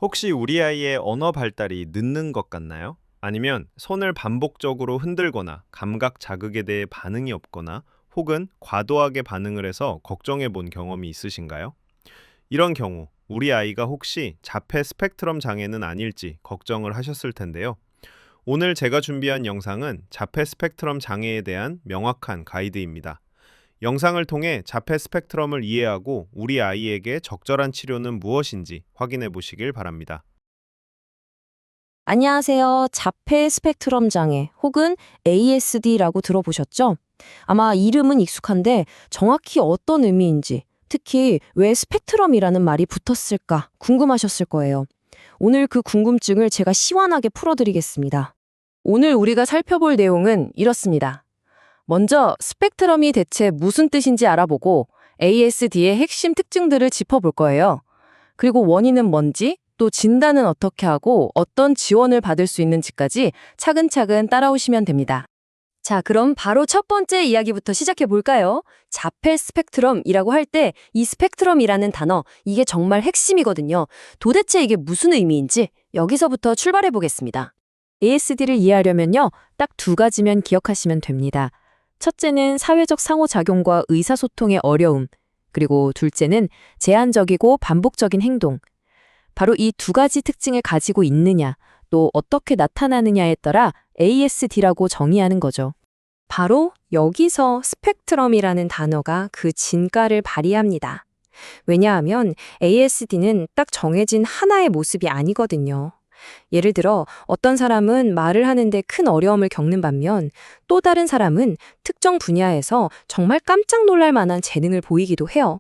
혹시 우리 아이의 언어 발달이 늦는 것 같나요? 아니면 손을 반복적으로 흔들거나 감각 자극에 대해 반응이 없거나 혹은 과도하게 반응을 해서 걱정해 본 경험이 있으신가요? 이런 경우 우리 아이가 혹시 자폐 스펙트럼 장애는 아닐지 걱정을 하셨을 텐데요. 오늘 제가 준비한 영상은 자폐 스펙트럼 장애에 대한 명확한 가이드입니다. 영상을 통해 자폐 스펙트럼을 이해하고 우리 아이에게 적절한 치료는 무엇인지 확인해 보시길 바랍니다. 안녕하세요. 자폐 스펙트럼 장애 혹은 ASD라고 들어보셨죠? 아마 이름은 익숙한데 정확히 어떤 의미인지, 특히 왜 스펙트럼이라는 말이 붙었을까 궁금하셨을 거예요. 오늘 그 궁금증을 제가 시원하게 풀어드리겠습니다. 오늘 우리가 살펴볼 내용은 이렇습니다. 먼저 스펙트럼이 대체 무슨 뜻인지 알아보고 ASD의 핵심 특징들을 짚어볼 거예요. 그리고 원인은 뭔지, 또 진단은 어떻게 하고 어떤 지원을 받을 수 있는지까지 차근차근 따라오시면 됩니다. 자, 그럼 바로 첫 번째 이야기부터 시작해 볼까요? 자폐 스펙트럼이라고 할 때 이 스펙트럼이라는 단어, 이게 정말 핵심이거든요. 도대체 이게 무슨 의미인지 여기서부터 출발해 보겠습니다. ASD를 이해하려면요, 딱 두 가지면 기억하시면 됩니다. 첫째는 사회적 상호작용과 의사소통의 어려움, 그리고 둘째는 제한적이고 반복적인 행동. 바로 이 두 가지 특징을 가지고 있느냐, 또 어떻게 나타나느냐에 따라 ASD라고 정의하는 거죠. 바로 여기서 스펙트럼이라는 단어가 그 진가를 발휘합니다. 왜냐하면 ASD는 딱 정해진 하나의 모습이 아니거든요. 예를 들어 어떤 사람은 말을 하는데 큰 어려움을 겪는 반면 또 다른 사람은 특정 분야에서 정말 깜짝 놀랄 만한 재능을 보이기도 해요.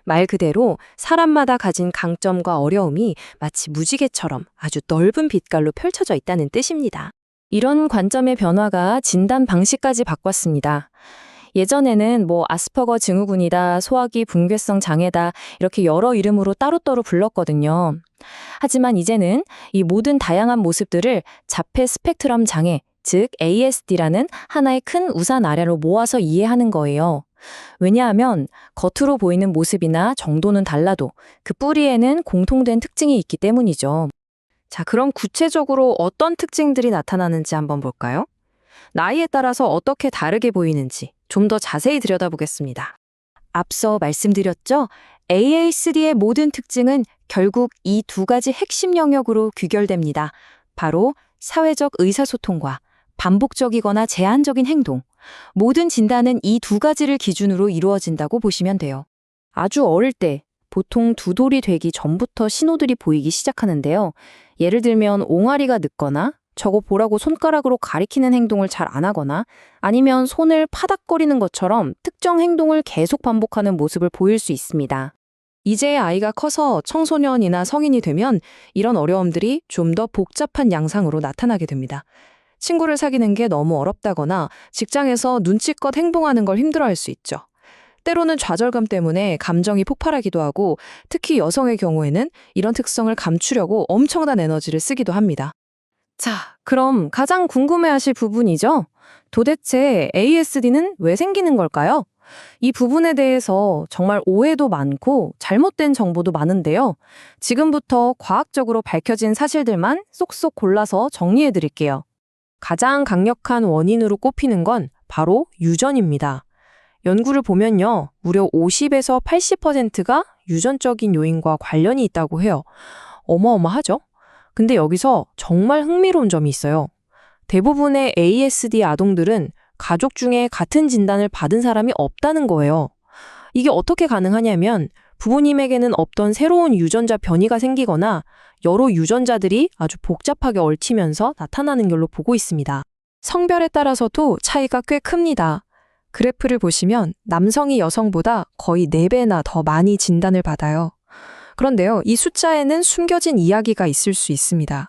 말 그대로 사람마다 가진 강점과 어려움이 마치 무지개처럼 아주 넓은 빛깔로 펼쳐져 있다는 뜻입니다. 이런 관점의 변화가 진단 방식까지 바꿨습니다. 예전에는 아스퍼거 증후군이다, 소화기 붕괴성 장애다 이렇게 여러 이름으로 따로따로 불렀거든요. 하지만 이제는 이 모든 다양한 모습들을 자폐 스펙트럼 장애, 즉 ASD라는 하나의 큰 우산 아래로 모아서 이해하는 거예요. 왜냐하면 겉으로 보이는 모습이나 정도는 달라도 그 뿌리에는 공통된 특징이 있기 때문이죠. 자, 그럼 구체적으로 어떤 특징들이 나타나는지 한번 볼까요? 나이에 따라서 어떻게 다르게 보이는지 좀 더 자세히 들여다보겠습니다. 앞서 말씀드렸죠? ASD의 모든 특징은 결국 이 두 가지 핵심 영역으로 귀결됩니다. 바로 사회적 의사소통과 반복적이거나 제한적인 행동. 모든 진단은 이 두 가지를 기준으로 이루어진다고 보시면 돼요. 아주 어릴 때, 보통 두 돌이 되기 전부터 신호들이 보이기 시작하는데요. 예를 들면 옹알이가 늦거나 저거 보라고 손가락으로 가리키는 행동을 잘 안 하거나 아니면 손을 파닥거리는 것처럼 특정 행동을 계속 반복하는 모습을 보일 수 있습니다. 이제 아이가 커서 청소년이나 성인이 되면 이런 어려움들이 좀 더 복잡한 양상으로 나타나게 됩니다. 친구를 사귀는 게 너무 어렵다거나 직장에서 눈치껏 행동하는 걸 힘들어할 수 있죠. 때로는 좌절감 때문에 감정이 폭발하기도 하고 특히 여성의 경우에는 이런 특성을 감추려고 엄청난 에너지를 쓰기도 합니다. 자, 그럼 가장 궁금해하실 부분이죠? 도대체 ASD는 왜 생기는 걸까요? 이 부분에 대해서 정말 오해도 많고 잘못된 정보도 많은데요. 지금부터 과학적으로 밝혀진 사실들만 쏙쏙 골라서 정리해 드릴게요. 가장 강력한 원인으로 꼽히는 건 바로 유전입니다. 연구를 보면요, 무려 50에서 80%가 유전적인 요인과 관련이 있다고 해요. 어마어마하죠? 근데 여기서 정말 흥미로운 점이 있어요. 대부분의 ASD 아동들은 가족 중에 같은 진단을 받은 사람이 없다는 거예요. 이게 어떻게 가능하냐면 부모님에게는 없던 새로운 유전자 변이가 생기거나 여러 유전자들이 아주 복잡하게 얽히면서 나타나는 걸로 보고 있습니다. 성별에 따라서도 차이가 꽤 큽니다. 그래프를 보시면 남성이 여성보다 거의 4배나 더 많이 진단을 받아요. 그런데요, 이 숫자에는 숨겨진 이야기가 있을 수 있습니다.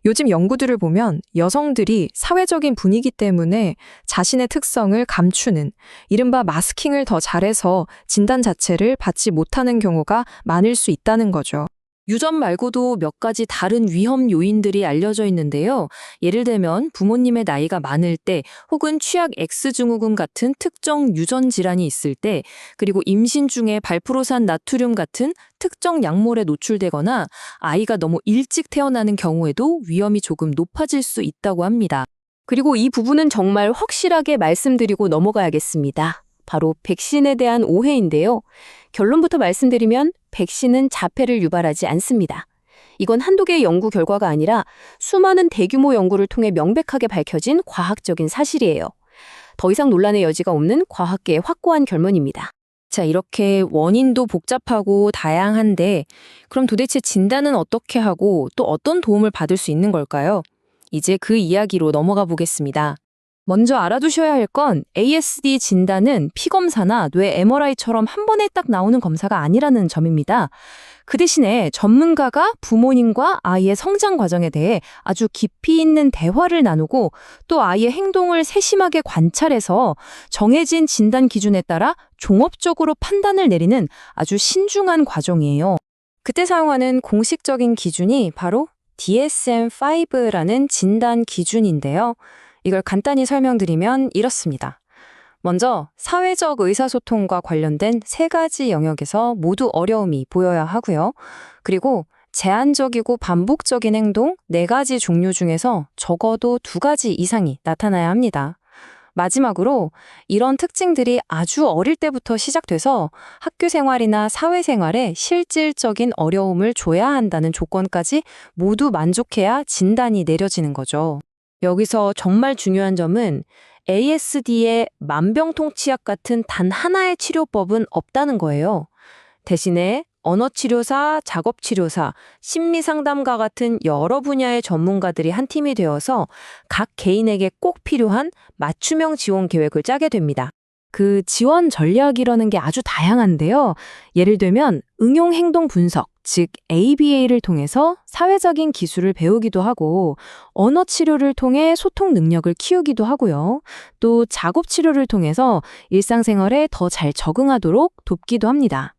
요즘 연구들을 보면 여성들이 사회적인 분위기 때문에 자신의 특성을 감추는 이른바 마스킹을 더 잘해서 진단 자체를 받지 못하는 경우가 많을 수 있다는 거죠. 유전 말고도 몇 가지 다른 위험 요인들이 알려져 있는데요. 예를 들면 부모님의 나이가 많을 때 혹은 취약 X증후군 같은 특정 유전 질환이 있을 때 그리고 임신 중에 발프로산 나트륨 같은 특정 약물에 노출되거나 아이가 너무 일찍 태어나는 경우에도 위험이 조금 높아질 수 있다고 합니다. 그리고 이 부분은 정말 확실하게 말씀드리고 넘어가야겠습니다. 바로 백신에 대한 오해인데요. 결론부터 말씀드리면 백신은 자폐를 유발하지 않습니다. 이건 한두 개의 연구 결과가 아니라 수많은 대규모 연구를 통해 명백하게 밝혀진 과학적인 사실이에요. 더 이상 논란의 여지가 없는 과학계의 확고한 결론입니다. 자, 이렇게 원인도 복잡하고 다양한데 그럼 도대체 진단은 어떻게 하고 또 어떤 도움을 받을 수 있는 걸까요? 이제 그 이야기로 넘어가 보겠습니다. 먼저 알아두셔야 할 건 ASD 진단은 피검사나 뇌 MRI처럼 한 번에 딱 나오는 검사가 아니라는 점입니다. 그 대신에 전문가가 부모님과 아이의 성장 과정에 대해 아주 깊이 있는 대화를 나누고 또 아이의 행동을 세심하게 관찰해서 정해진 진단 기준에 따라 종합적으로 판단을 내리는 아주 신중한 과정이에요. 그때 사용하는 공식적인 기준이 바로 DSM-5라는 진단 기준인데요. 이걸 간단히 설명드리면 이렇습니다. 먼저 사회적 의사소통과 관련된 3가지 영역에서 모두 어려움이 보여야 하고요. 그리고 제한적이고 반복적인 행동 4가지 종류 중에서 적어도 2가지 이상이 나타나야 합니다. 마지막으로 이런 특징들이 아주 어릴 때부터 시작돼서 학교 생활이나 사회생활에 실질적인 어려움을 줘야 한다는 조건까지 모두 만족해야 진단이 내려지는 거죠. 여기서 정말 중요한 점은 ASD의 만병통치약 같은 단 하나의 치료법은 없다는 거예요. 대신에 언어치료사, 작업치료사, 심리상담가 같은 여러 분야의 전문가들이 한 팀이 되어서 각 개인에게 꼭 필요한 맞춤형 지원 계획을 짜게 됩니다. 그 지원 전략이라는 게 아주 다양한데요. 예를 들면 응용 행동 분석, 즉 ABA를 통해서 사회적인 기술을 배우기도 하고 언어 치료를 통해 소통 능력을 키우기도 하고요. 또 작업 치료를 통해서 일상생활에 더 잘 적응하도록 돕기도 합니다.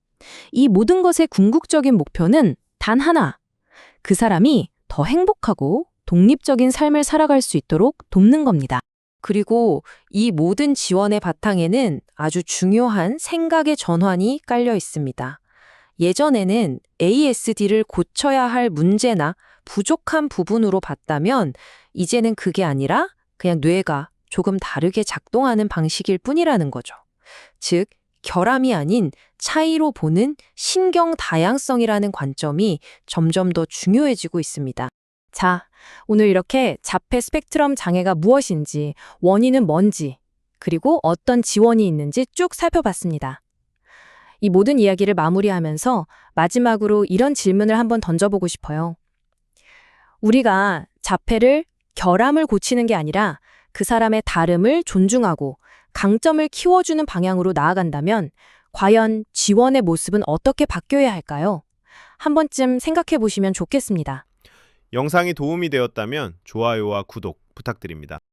이 모든 것의 궁극적인 목표는 단 하나. 그 사람이 더 행복하고 독립적인 삶을 살아갈 수 있도록 돕는 겁니다. 그리고 이 모든 지원의 바탕에는 아주 중요한 생각의 전환이 깔려 있습니다. 예전에는 ASD를 고쳐야 할 문제나 부족한 부분으로 봤다면 이제는 그게 아니라 그냥 뇌가 조금 다르게 작동하는 방식일 뿐이라는 거죠. 즉, 결함이 아닌 차이로 보는 신경 다양성이라는 관점이 점점 더 중요해지고 있습니다. 자, 오늘 이렇게 자폐 스펙트럼 장애가 무엇인지, 원인은 뭔지, 그리고 어떤 지원이 있는지 쭉 살펴봤습니다. 이 모든 이야기를 마무리하면서 마지막으로 이런 질문을 한번 던져보고 싶어요. 우리가 자폐를 결함을 고치는 게 아니라 그 사람의 다름을 존중하고 강점을 키워주는 방향으로 나아간다면 과연 지원의 모습은 어떻게 바뀌어야 할까요? 한 번쯤 생각해 보시면 좋겠습니다. 영상이 도움이 되었다면 좋아요와 구독 부탁드립니다.